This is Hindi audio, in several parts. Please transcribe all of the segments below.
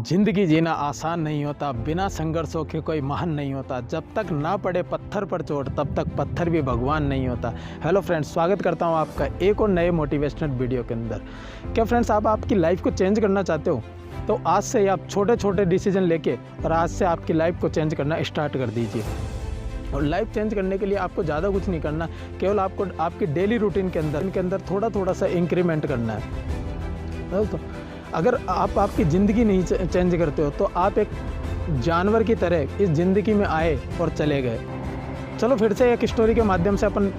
जिंदगी जीना आसान नहीं होता, बिना संघर्षों के कोई महान नहीं होता। जब तक ना पड़े पत्थर पर चोट तब तक पत्थर भी भगवान नहीं होता। हेलो फ्रेंड्स, स्वागत करता हूं आपका एक और नए मोटिवेशनल वीडियो के अंदर। क्या फ्रेंड्स, आप आपकी लाइफ को चेंज करना चाहते हो तो आज से ही आप छोटे छोटे डिसीजन लेके और आज से आपकी लाइफ को चेंज करना स्टार्ट कर दीजिए। और लाइफ चेंज करने के लिए आपको ज़्यादा कुछ नहीं करना, केवल आपको आपकी डेली रूटीन के अंदर थोड़ा थोड़ा सा इंक्रीमेंट करना है। तो अगर आप आपकी ज़िंदगी नहीं चेंज करते हो तो आप एक जानवर की तरह इस ज़िंदगी में आए और चले गए। चलो फिर से एक स्टोरी के माध्यम से अपन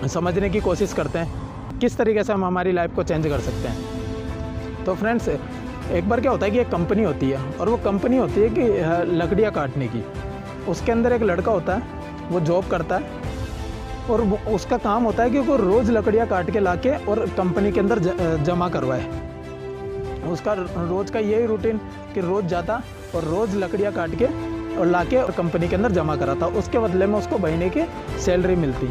समझने की कोशिश करते हैं किस तरीके से हम हमारी लाइफ को चेंज कर सकते हैं। तो फ्रेंड्स, एक बार क्या होता है कि एक कंपनी होती है और वो कंपनी होती है कि लकड़ियाँ काटने की। उसके अंदर एक लड़का होता है, वो जॉब करता है और उसका काम होता है कि वो रोज़ लकड़ियाँ काट के लाके और कंपनी के अंदर जमा करवाए। उसका रोज़ का यही रूटीन कि रोज़ जाता और रोज़ लकड़ियाँ काट के और लाके और कंपनी के अंदर जमा कराता। उसके बदले में उसको महीने की सैलरी मिलती।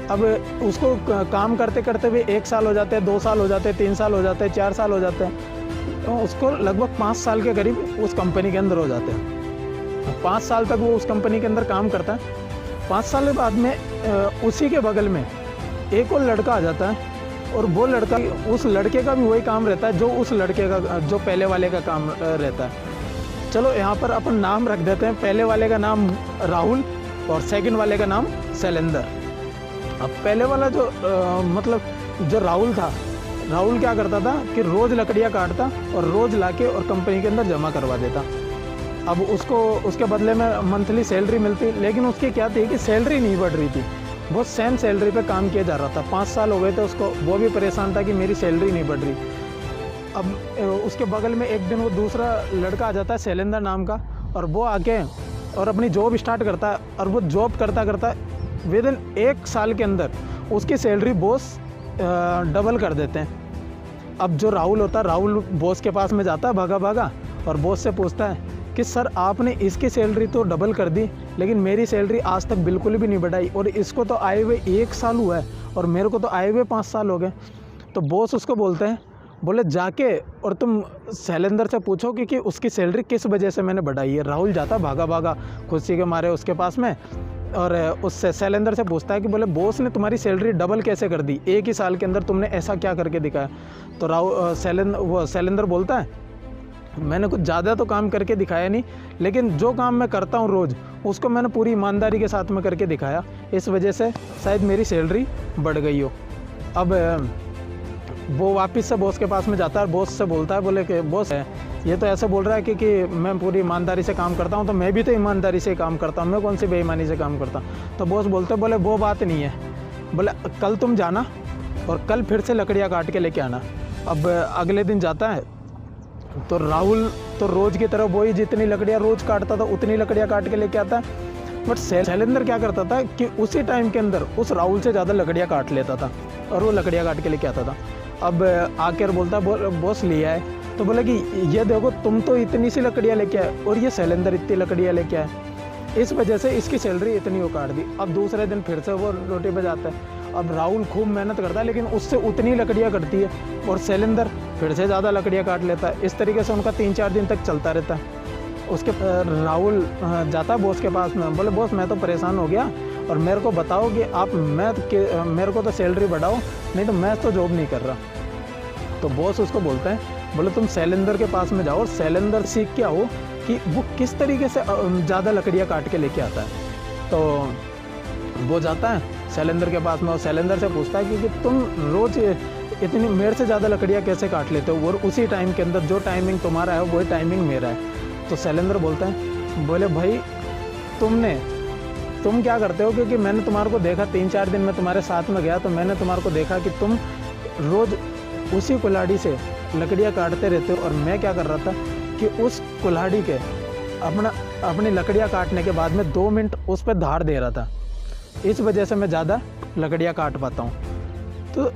अब उसको काम करते करते भी 1 साल हो जाते हैं, 2 साल हो जाते हैं, 3 साल हो जाते हैं, 4 साल हो जाते हैं। तो उसको लगभग 5 साल के करीब उस कंपनी के अंदर हो जाते हैं। 5 साल तक वो उस कंपनी के अंदर काम करता है। 5 साल के बाद में उसी के बगल में एक और लड़का आ जाता है और वो लड़का, उस लड़के का भी वही काम रहता है जो उस लड़के का, जो पहले वाले का काम रहता है। चलो यहाँ पर अपन नाम रख देते हैं। पहले वाले का नाम राहुल और सेकंड वाले का नाम शैलेंद्र। अब पहले वाला जो जो राहुल था, राहुल क्या करता था कि रोज़ लकड़ियाँ काटता और रोज़ लाके और कंपनी के अंदर जमा करवा देता। अब उसको उसके बदले में मंथली सैलरी मिलती, लेकिन उसकी क्या थी कि सैलरी नहीं बढ़ रही थी। वो सेम सैलरी पे काम किया जा रहा था। 5 साल हो गए थे उसको, वो भी परेशान था कि मेरी सैलरी नहीं बढ़ रही। अब उसके बगल में एक दिन वो दूसरा लड़का आ जाता है शैलेंद्र नाम का, और वो आके और अपनी जॉब स्टार्ट करता है। और वो जॉब करता करता विद इन 1 साल के अंदर उसकी सैलरी बॉस डबल कर देते हैं। अब जो राहुल होता है, राहुल बॉस के पास में जाता है भागा भागा और बॉस से पूछता है कि सर, आपने इसकी सैलरी तो डबल कर दी लेकिन मेरी सैलरी आज तक बिल्कुल भी नहीं बढ़ाई, और इसको तो आए हुए 1 साल हुआ है और मेरे को तो आए हुए 5 साल हो गए। तो बॉस उसको बोलते हैं, बोले जाके और तुम शैलेंद्र से पूछो कि उसकी सैलरी किस वजह से मैंने बढ़ाई है। राहुल जाता भागा भागा खुशी के मारे उसके पास में और उससे शैलेंद्र से पूछता है कि बोले बॉस ने तुम्हारी सैलरी डबल कैसे कर दी, 1 ही साल के अंदर तुमने ऐसा क्या करके दिखाया। तो शैलेंद्र बोलता है, मैंने कुछ ज़्यादा तो काम करके दिखाया नहीं, लेकिन जो काम मैं करता हूँ रोज़ उसको मैंने पूरी ईमानदारी के साथ में करके दिखाया, इस वजह से शायद मेरी सैलरी बढ़ गई हो। अब वो वापस से बॉस के पास में जाता है और बॉस से बोलता है, बोले कि बॉस है ये तो ऐसे बोल रहा है कि मैं पूरी ईमानदारी से काम करता हूँ, तो मैं भी तो ईमानदारी से काम करता हूँ, मैं कौन सी बेईमानी से काम करता हूँ। तो बॉस बोलते बोले वो बात नहीं है, बोले कल तुम जाना और कल फिर से लकड़ियाँ काट के लेके आना। अब अगले दिन जाता है तो राहुल तो रोज़ की तरह वही जितनी लकड़ियाँ रोज़ काटता था उतनी लकड़ियाँ काट के लेके आता है। बट शैलेंद्र क्या करता था कि उसी टाइम के अंदर उस राहुल से ज़्यादा लकड़ियाँ काट लेता था और वो लकड़ियाँ काट के लेके आता था। अब आकर बोलता बॉस लिया है, तो बोला कि ये देखो तुम तो इतनी सी लकड़ियाँ लेके आए और ये शैलेंद्र इतनी लकड़ियाँ लेके आए, इस वजह से इसकी सैलरी इतनी वो काट दी। अब दूसरे दिन फिर से वो रोटी बजाता है। अब राहुल खूब मेहनत करता है लेकिन उससे उतनी लकड़ियाँ कटती है और शैलेंद्र फिर से ज़्यादा लकड़ियाँ काट लेता है। इस तरीके से उनका 3-4 दिन तक चलता रहता है। उसके राहुल जाता है बॉस के पास में, बोले बॉस मैं तो परेशान हो गया और मेरे को बताओ कि आप मेरे को तो सैलरी बढ़ाओ, नहीं तो मैं तो जॉब नहीं कर रहा। तो बॉस उसको बोलता है, बोले तुम शैलेंद्र के पास में जाओ और शैलेंद्र सीख के आओ कि वो किस तरीके से ज़्यादा लकड़ियाँ काट के लेके आता है। तो वो जाता है शैलेंद्र के पास में और शैलेंद्र से पूछता है कि तुम रोज़ इतनी मेरे से ज़्यादा लकड़ियाँ कैसे काट लेते हो और उसी टाइम के अंदर जो टाइमिंग तुम्हारा है वही टाइमिंग मेरा है। तो शैलेंद्र बोलता है, बोले भाई तुम क्या करते हो, क्योंकि मैंने तुम्हारे को देखा 3-4 दिन में तुम्हारे साथ में गया तो मैंने तुम्हारे को देखा कि तुम रोज़ उसी कुल्हाड़ी से लकड़ियाँ काटते रहते हो और मैं क्या कर रहा था कि उस कुल्हाड़ी के अपनी लकड़ियाँ काटने के बाद में 2 मिनट उस पर धार दे रहा था, इस वजह से मैं ज़्यादा लकड़ियाँ काट पाता हूँ। तो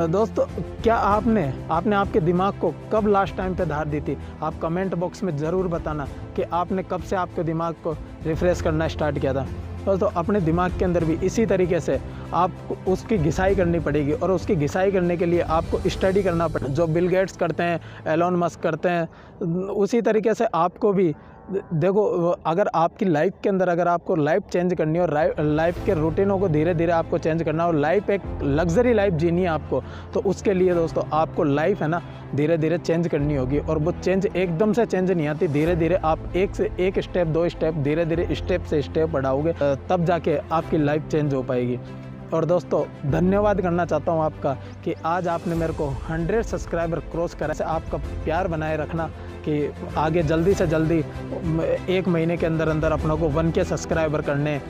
दोस्तों, क्या आपने आपके दिमाग को कब लास्ट टाइम पे धार दी थी? आप कमेंट बॉक्स में ज़रूर बताना कि आपने कब से आपके दिमाग को रिफ़्रेश करना स्टार्ट किया था। दोस्तों अपने दिमाग के अंदर भी इसी तरीके से आपको उसकी घिसाई करनी पड़ेगी, और उसकी घिसाई करने के लिए आपको स्टडी करना पड़ेगा। जो बिल गेट्स करते हैं, एलोन मस्क करते हैं, उसी तरीके से आपको भी देखो, अगर आपकी लाइफ के अंदर अगर आपको लाइफ चेंज करनी है और लाइफ के रूटीनों को धीरे धीरे आपको चेंज करना है और लाइफ एक लग्जरी लाइफ जीनी है आपको, तो उसके लिए दोस्तों आपको लाइफ है ना धीरे धीरे चेंज करनी होगी। और वो चेंज एकदम से चेंज नहीं आती, धीरे धीरे आप एक से एक स्टेप, 2 स्टेप, धीरे धीरे स्टेप से स्टेप बढ़ाओगे, तब जाके आपकी लाइफ चेंज हो पाएगी। और दोस्तों धन्यवाद करना चाहता हूँ आपका कि आज आपने मेरे को 100 सब्सक्राइबर क्रॉस करा। से आपका प्यार बनाए रखना कि आगे जल्दी से जल्दी 1 महीने के अंदर अंदर अपनों को 1K सब्सक्राइबर करने।